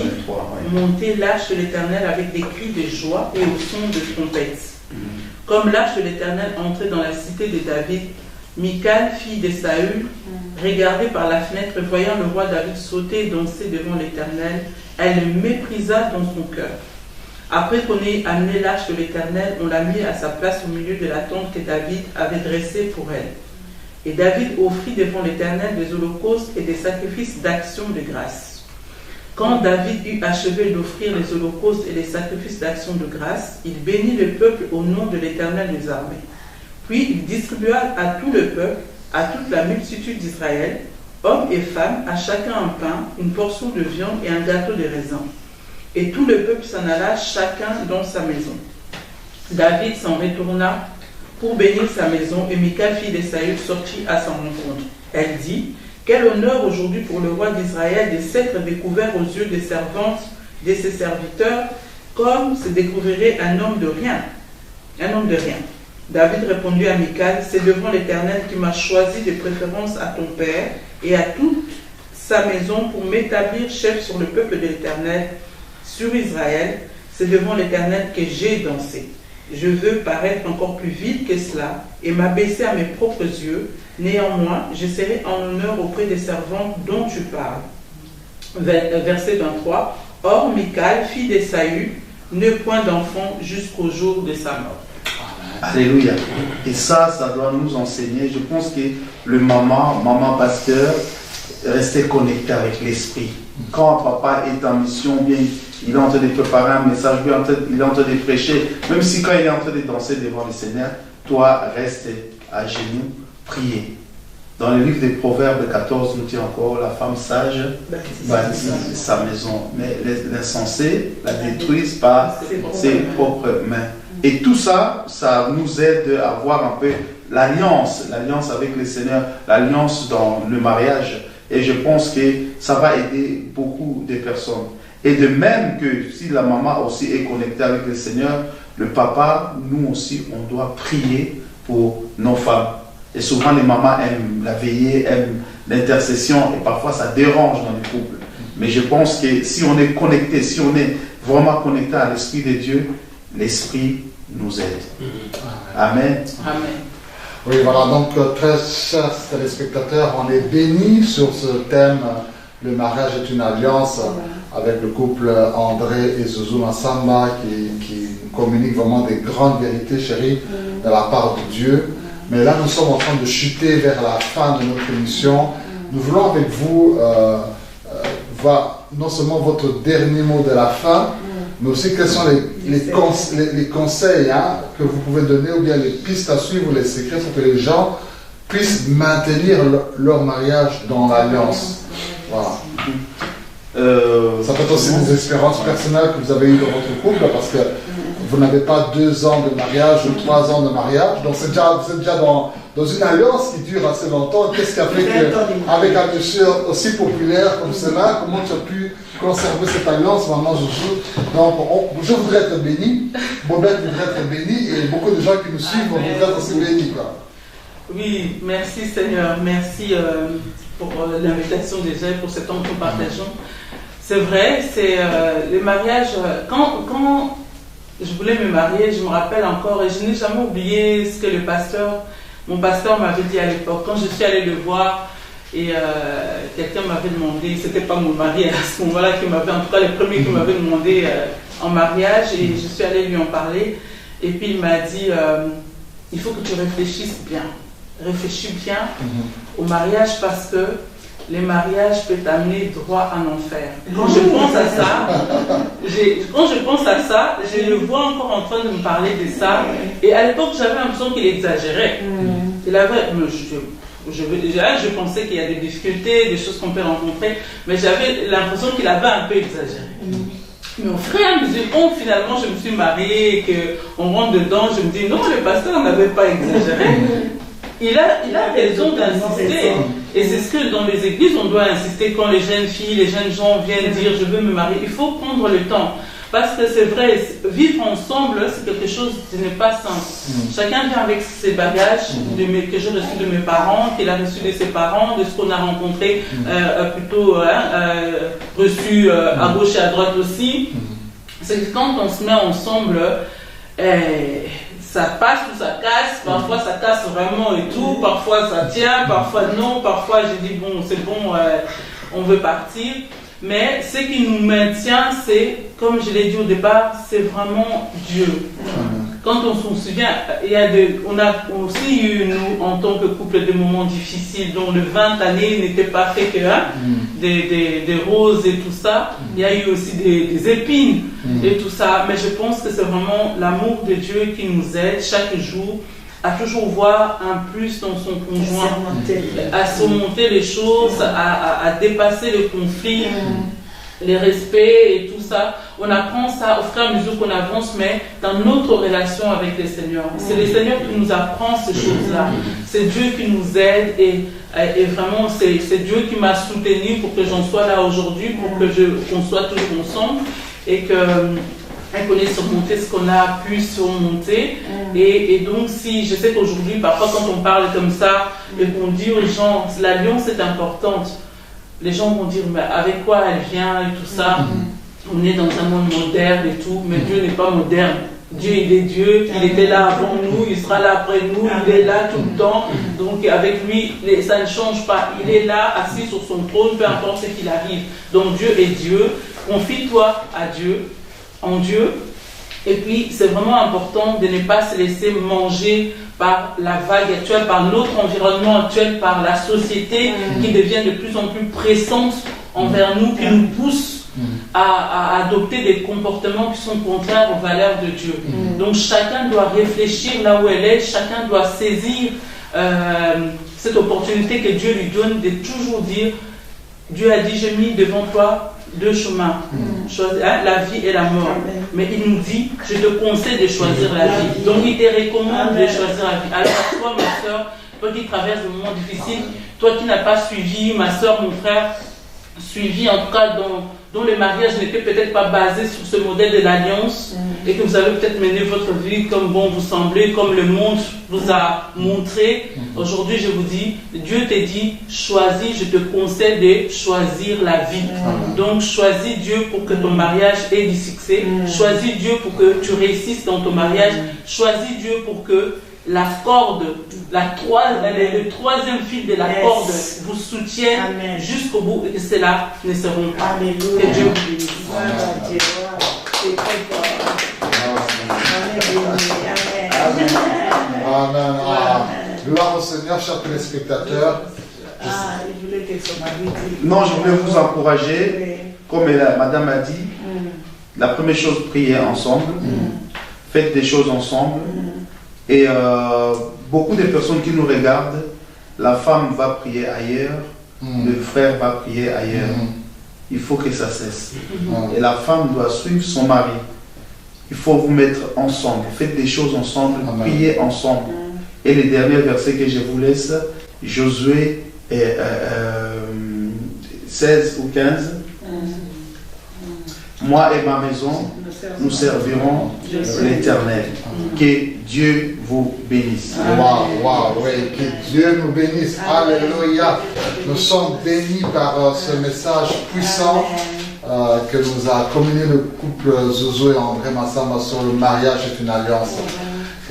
monter l'arche de l'Éternel avec des cris de joie et au son de trompettes. Comme l'arche de l'Éternel entrait dans la cité de David, Michal, fille de Saül, regardait par la fenêtre, voyant le roi David sauter et danser devant l'Éternel, elle le méprisa dans son cœur. Après qu'on ait amené l'arche de l'Éternel, on l'a mis à sa place au milieu de la tente que David avait dressée pour elle. Et David offrit devant l'Éternel des holocaustes et des sacrifices d'action de grâce. Quand David eut achevé d'offrir les holocaustes et les sacrifices d'action de grâce, il bénit le peuple au nom de l'Éternel des armées. Puis il distribua à tout le peuple, à toute la multitude d'Israël, hommes et femmes, à chacun un pain, une portion de viande et un gâteau de raisin. Et tout le peuple s'en alla, chacun dans sa maison. David s'en retourna pour bénir sa maison, et Michal, fille de Saül, sortit à sa rencontre. Elle dit, « Quel honneur aujourd'hui pour le roi d'Israël de s'être découvert aux yeux des servantes de ses serviteurs, comme se découvrirait un homme de rien. » Un homme de rien. David répondit à Michal, « C'est devant l'Éternel qui m'a choisi de préférence à ton père et à toute sa maison pour m'établir chef sur le peuple de l'Éternel, sur Israël. C'est devant l'Éternel que j'ai dansé. Je veux paraître encore plus vil que cela et m'abaisser à mes propres yeux. Néanmoins, je serai en honneur auprès des servantes dont tu parles. » Verset 23. Or, Michal, fille de Saül, n'eut point d'enfant jusqu'au jour de sa mort. Alléluia. Et ça doit nous enseigner. Je pense que le maman pasteur, rester connecté avec l'esprit. Quand papa est en mission, bien, il est en train de préparer un message, il est en train de prêcher, même si quand il est en train de danser devant le Seigneur, toi, reste à genoux prier. Dans le livre des Proverbes 14, nous dit encore, la femme sage bâtit sa maison, mais l'insensé la détruisent par ses propres mains. Et tout ça, ça nous aide à voir un peu l'alliance avec le Seigneur, l'alliance dans le mariage. Et je pense que ça va aider beaucoup de personnes. Et de même que si la maman aussi est connectée avec le Seigneur, le papa, nous aussi, on doit prier pour nos femmes. Et souvent, les mamans aiment la veillée, aiment l'intercession, et parfois ça dérange dans les couples. Mais je pense que si on est connecté, si on est vraiment connecté à l'Esprit de Dieu, l'Esprit nous aide. Amen. Amen. Oui, voilà, donc très chers téléspectateurs, on est bénis sur ce thème, le mariage est une alliance, avec le couple André et Zouzou Massamba qui communiquent vraiment des grandes vérités, chérie, de la part de Dieu. Mais là, nous sommes en train de chuter vers la fin de notre émission. Nous voulons avec vous voir non seulement votre dernier mot de la fin, mais aussi quels sont les conseils que vous pouvez donner, ou bien les pistes à suivre, ou les secrets pour que les gens puissent maintenir leur mariage dans l'alliance. Voilà. Ça peut être aussi des expériences personnelles que vous avez eues dans votre couple, parce que vous n'avez pas 2 ans de mariage ou 3 ans de mariage, donc vous êtes déjà dans une alliance qui dure assez longtemps. Qu'est-ce qui a fait qu'avec un monsieur aussi populaire comme cela, comment tu as pu conserver cette alliance? Maintenant, donc, je voudrais être béni, Bobette voudrait être béni, et beaucoup de gens qui nous suivent voudraient être aussi bénis. Oui, merci Seigneur, merci pour l'invitation déjà, pour ce temps que nous partageons. C'est vrai, c'est les mariages. Quand je voulais me marier, je me rappelle encore, et je n'ai jamais oublié ce que mon pasteur m'avait dit à l'époque. Quand je suis allée le voir, et quelqu'un m'avait demandé, c'était pas mon mari à ce moment-là qui m'avait, en tout cas le premier qui m'avait demandé en mariage, et je suis allée lui en parler, et puis il m'a dit, il faut que tu réfléchisses bien. Réfléchis bien au mariage, parce que les mariages peuvent t'amener droit en enfer. Quand je pense à ça, je le vois encore en train de me parler de ça. Et à l'époque, j'avais l'impression qu'il exagérait. Il avait, je pensais qu'il y a des difficultés, des choses qu'on peut rencontrer, mais j'avais l'impression qu'il avait un peu exagéré. Mais au fur et à mesure, finalement, je me suis mariée et qu'on rentre dedans, je me dis non, le pasteur n'avait pas exagéré. Il a raison d'insister. Et c'est ce que dans les églises, on doit insister quand les jeunes filles, les jeunes gens viennent dire je veux me marier. Il faut prendre le temps. Parce que c'est vrai, vivre ensemble, c'est quelque chose qui n'est pas simple. Chacun vient avec ses bagages que j'ai reçus de mes parents, qu'il a reçus de ses parents, de ce qu'on a rencontré, reçu à gauche et à droite aussi. C'est que quand on se met ensemble, ça passe ou ça casse, parfois ça casse vraiment et tout, parfois ça tient, parfois non, parfois j'ai dit bon, c'est bon, on veut partir. Mais ce qui nous maintient, c'est, comme je l'ai dit au départ, c'est vraiment Dieu. Quand on se souvient, on a aussi eu, nous, en tant que couple, des moments difficiles, dont le 20 années n'était pas fait que des roses et tout ça. Il y a eu aussi des épines et tout ça. Mais je pense que c'est vraiment l'amour de Dieu qui nous aide chaque jour à toujours voir un plus dans son conjoint, à surmonter les choses, à dépasser les conflits, les respects et tout ça. On apprend ça au fur et à mesure qu'on avance, mais dans notre relation avec le Seigneur. C'est le Seigneur qui nous apprend ces choses-là. C'est Dieu qui nous aide et vraiment c'est Dieu qui m'a soutenu pour que j'en sois là aujourd'hui, pour qu'on soit toujours ensemble et qu'on ait surmonté ce qu'on a pu surmonter. Et donc, si je sais qu'aujourd'hui, parfois quand on parle comme ça et qu'on dit aux gens, l'alliance est importante, les gens vont dire, mais avec quoi elle vient et tout ça. On est dans un monde moderne et tout, mais Dieu n'est pas moderne. Dieu, il est Dieu, il était là avant nous, il sera là après nous, il est là tout le temps. Donc avec lui, ça ne change pas. Il est là, assis sur son trône, peu importe ce qu'il arrive. Donc Dieu est Dieu. Confie-toi à Dieu, en Dieu. Et puis, c'est vraiment important de ne pas se laisser manger par la vague actuelle, par notre environnement actuel, par la société qui devient de plus en plus pressante envers nous, qui nous pousse à adopter des comportements qui sont contraires aux valeurs de Dieu. Donc, chacun doit réfléchir là où elle est, chacun doit saisir cette opportunité que Dieu lui donne de toujours dire, Dieu a dit, j'ai mis devant toi deux chemins, la vie et la mort. Amen. Mais il nous dit, je te conseille de choisir la vie. Donc il te recommande de choisir la vie. Alors toi, ma soeur, toi qui traverses des moments difficiles, toi qui n'as pas suivi, ma soeur, mon frère, suivi en tout cas dont le mariage n'était peut-être pas basé sur ce modèle de l'alliance et que vous avez peut-être mené votre vie comme bon vous semblez, comme le monde vous a montré. Aujourd'hui, je vous dis, Dieu te dit, choisis, je te conseille de choisir la vie. Donc, choisis Dieu pour que ton mariage ait du succès. Choisis Dieu pour que tu réussisses dans ton mariage. Choisis Dieu pour que la corde, le troisième fil de la corde vous soutienne jusqu'au bout et que cela ne se rompt pas. Alléluia. Que Dieu vous bénisse. Voilà, Dieu. C'est très fort. Amen. Amen. Ah, gloire au Seigneur, chers téléspectateurs. Il voulait que son mari dise. Non, je voulais vous encourager, comme madame a dit, la première chose, priez ensemble, faites des choses ensemble. Et beaucoup de personnes qui nous regardent, la femme va prier ailleurs, le frère va prier ailleurs. Il faut que ça cesse. Et la femme doit suivre son mari. Il faut vous mettre ensemble, faites des choses ensemble, priez ensemble. Et le dernier verset que je vous laisse, Josué 16 ou 15. Moi et ma maison, nous servirons l'Éternel. Que Dieu vous bénisse. Waouh, oui, que Dieu nous bénisse. Alléluia. Nous sommes bénis par ce message puissant que nous a communiqué le couple Zozo et André Massamba sur le mariage est une alliance.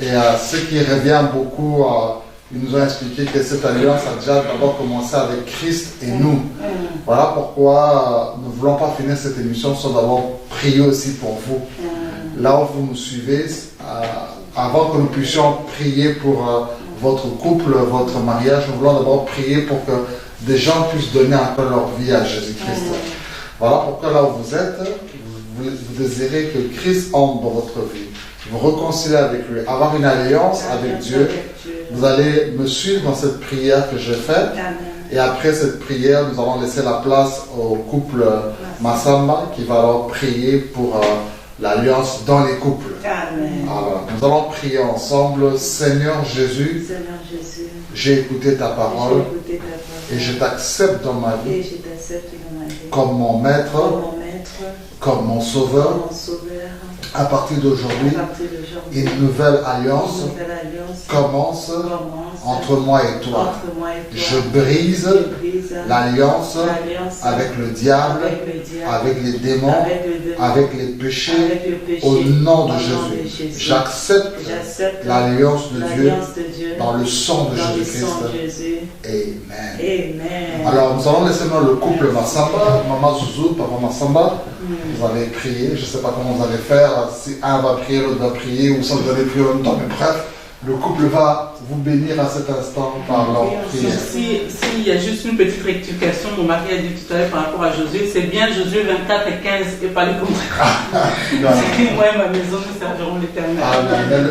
Et ce qui revient beaucoup, ils nous ont expliqué que cette alliance a déjà d'abord commencé avec Christ et nous. Voilà pourquoi nous ne voulons pas finir cette émission sans d'abord prier aussi pour vous. Là où vous nous suivez, avant que nous puissions prier pour votre couple, votre mariage, nous voulons d'abord prier pour que des gens puissent donner un peu leur vie à Jésus-Christ. Voilà pourquoi là où vous êtes, vous désirez que Christ entre dans votre vie, vous réconcilier avec lui, avoir une alliance avec Dieu. Vous allez me suivre dans cette prière que j'ai faite. Et après cette prière, nous allons laisser la place au couple Massamba qui va alors prier pour l'alliance dans les couples. Alors, nous allons prier ensemble. Seigneur Jésus, j'ai écouté ta parole et je t'accepte dans ma vie comme mon maître, comme mon sauveur. À partir d'aujourd'hui, une nouvelle alliance commence entre moi et toi. Je brise l'alliance avec le diable, avec les démons, avec les péchés. Au nom de Jésus, j'accepte l'alliance de Dieu dans le sang de Jésus-Christ. Amen. Alors, nous allons laisser le couple Massamba, Maman Zouzou, Papa Massamba. Vous allez prier, je ne sais pas comment vous allez faire, si un va prier, l'autre va prier, ou si vous allez prier en même temps, mais bref, le couple va vous bénir à cet instant par leur prière. S'il y a juste une petite rectification, mon mari a dit tout à l'heure par rapport à Josué, c'est bien Josué 24 et 15 et pas le contraire. C'est que moi et ma maison nous servirons l'Éternel.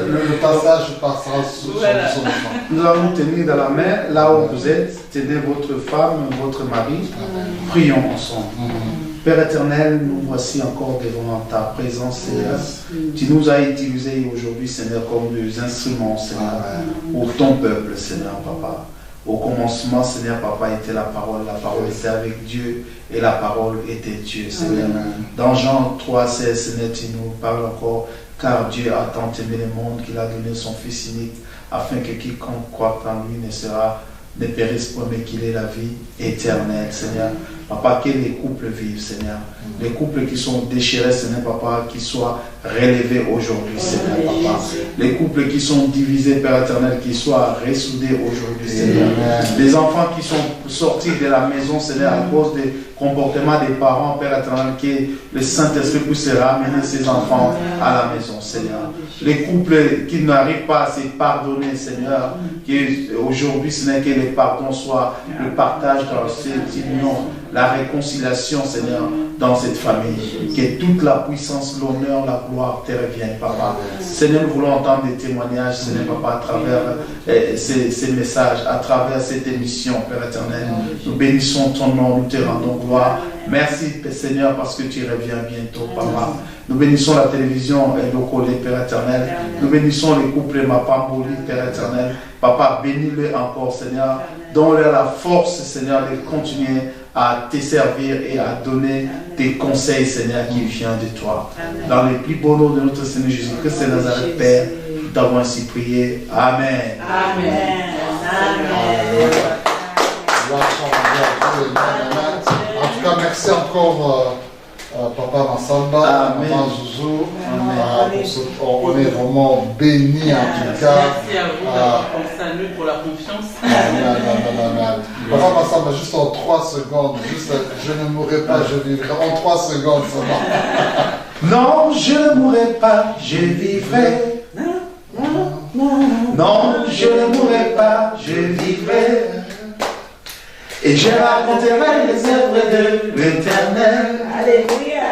Le passage passera sur son enfant. Nous allons tenir dans la main, là où vous êtes, tenez votre femme, votre mari, prions ensemble. Père éternel, nous voici encore devant ta présence, Seigneur. Tu nous as utilisés aujourd'hui, Seigneur, comme des instruments, Seigneur, pour ton peuple, Seigneur, Papa. Au commencement, Seigneur, Papa, était la parole était avec Dieu, et la parole était Dieu, Seigneur. Dans Jean 3,16, Seigneur, tu nous parles encore, car Dieu a tant aimé le monde qu'il a donné son Fils unique, afin que quiconque croit en lui ne périsse pas, mais qu'il ait la vie éternelle, Seigneur. Papa, que les couples vivent, Seigneur. Les couples qui sont déchirés, Seigneur, Papa, qui soient relevés aujourd'hui, Seigneur, Papa. Les couples qui sont divisés, Père éternel, qui soient ressoudés aujourd'hui, Seigneur. Les enfants qui sont sortis de la maison, Seigneur, à cause des comportements des parents, Père éternel, que le Saint-Esprit puisse ramener ces enfants à la maison, Seigneur. Les couples qui n'arrivent pas à se pardonner, Seigneur, qu'aujourd'hui, Seigneur, que les pardons soient le partage dans cette union, la réconciliation, Seigneur, dans cette famille. Que toute la puissance, l'honneur, la gloire te revienne, Papa. Seigneur, nous voulons entendre des témoignages, Seigneur, Papa, à travers ces messages, à travers cette émission, Père éternel. Nous bénissons ton nom, nous te rendons gloire. Merci, Seigneur, parce que tu reviens bientôt, Papa. Nous bénissons la télévision Locolé, Père éternel. Nous bénissons les couples Mapamboli, Père éternel. Papa, bénis-le encore, Seigneur. Donne-leur la force, Seigneur, de continuer à te servir et à donner tes conseils, Seigneur, qui viennent de toi. Amen. Dans les plus beaux noms de notre Seigneur Jésus-Christ et Nazareth, Père, nous t'avons ainsi prié. Amen. Amen. En tout cas, merci encore, Papa Massamba, Maman Zouzou. On est vraiment bénis en tout cas. Merci à vous d'avoir pensé à nous pour la confiance. Papa Massamba, juste en 3 secondes, juste, je ne mourrai pas, je vivrai. En 3 secondes seulement. Non, je ne mourrai pas, je vivrai. Non, je ne mourrai pas, je vivrai. Et je raconterai les œuvres de l'Éternel. Alléluia.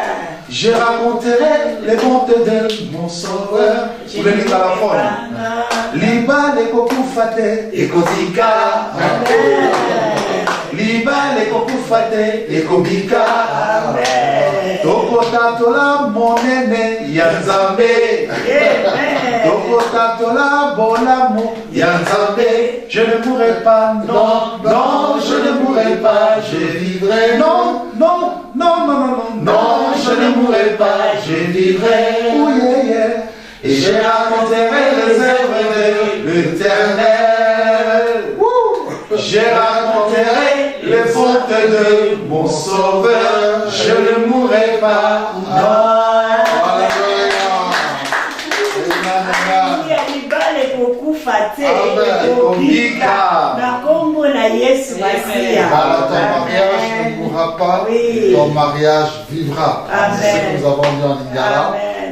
Je raconterai les bontés de mon Sauveur. Vous voulez lire à la forme. Liba les coco fate et kozika. Liba les coco fate et kobika. Tokota tola monene yanzambe. Tokota tola bolamo yanzambe. Je ne mourrai pas, non, non, je ne mourrai pas, je vivrai. Non, non, non, non, non, non, non, je ne mourrai pas, je vivrai. Oh yeah, yeah. Et je raconterai les œuvres de l'Éternel. Je raconterai les bontés de mon Sauveur. Je ne mourrai pas, non. Ton mariage ne mourra pas, ton mariage vivra. C'est ce que nous avons dit en Lingala.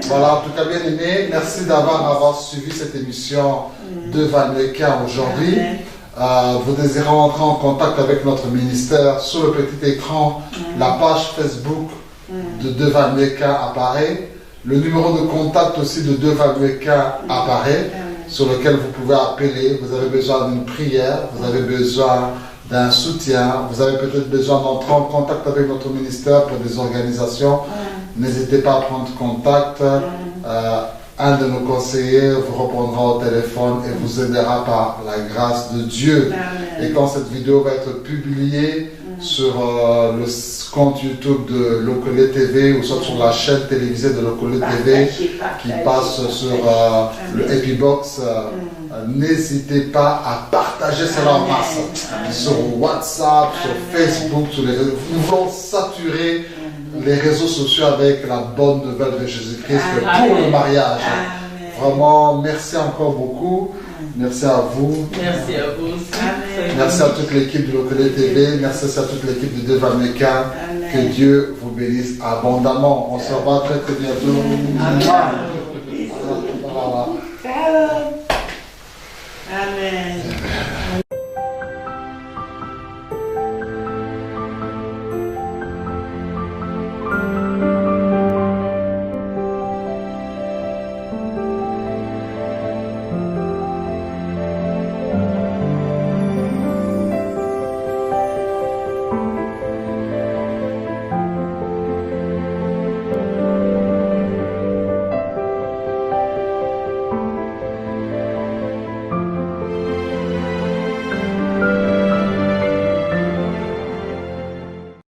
Voilà, en tout cas, bien aimé, merci d'avoir suivi cette émission de Vanweka aujourd'hui. Vous désirez entrer en contact avec notre ministère, sur le petit écran, la page Facebook de Vanweka apparaît. Le numéro de contact aussi de Vanweka apparaît, sur lequel vous pouvez appeler. Vous avez besoin d'une prière, vous avez besoin d'un soutien, vous avez peut-être besoin d'entrer en contact avec notre ministère pour des organisations. N'hésitez pas à prendre contact. Un de nos conseillers vous répondra au téléphone et vous aidera par la grâce de Dieu. Amen. Et quand cette vidéo va être publiée sur le compte YouTube de Locolé TV ou soit sur la chaîne télévisée de Locolé TV qui passe sur le Epibox, n'hésitez pas à partager cela en masse sur WhatsApp, sur Facebook, sur les réseaux. Nous voulons saturer les réseaux sociaux avec la bonne nouvelle de Jésus-Christ pour le mariage. Vraiment, merci encore beaucoup. Merci à vous. Merci à vous aussi. Merci à toute l'équipe de Locolé TV. Merci à toute l'équipe de Vanweka. Que Dieu vous bénisse abondamment. On se revoit très très bientôt. Amen.